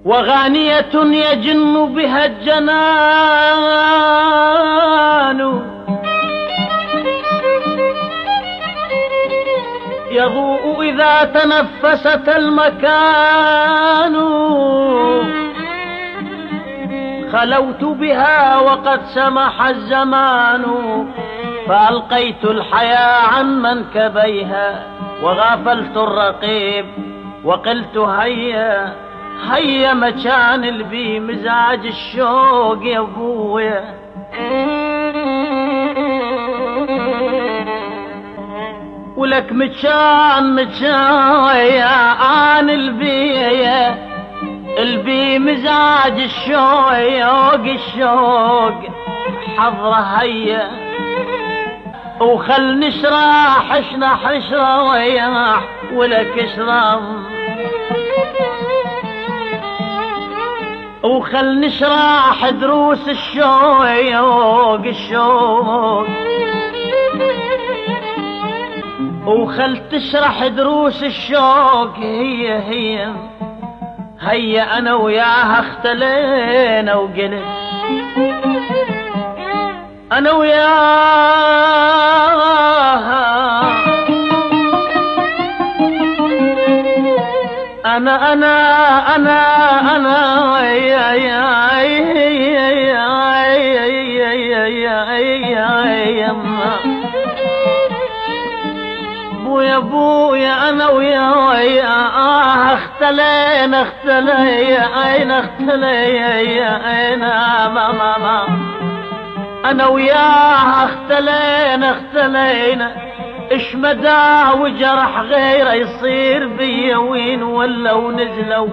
وغانية يجن بها الجنان يضوء إذا تنفست المكان. خلوت بها وقد سمح الزمان فألقيت الحياة عن منكبيها وغافلت الرقيب وقلت هيا هيا مكان البي مزاج الشوق يا ابويا. ولك مكان يا عن البي مزاج الشوق حضره هيا وخل نشرح حشرة وياح ولك اشرب وخل نشرح دروس الشوق وخل تشرح دروس الشوق. هيا انا وياها اختلينا وقلت انا وياها انا يا ابويا انا وياها اختلينا ماما انا وياها اختلينا اش مدى وجرح غيره يصير بيا وين ولو نزلوا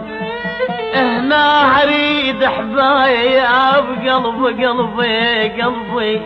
هنا اريد حبايب قلبي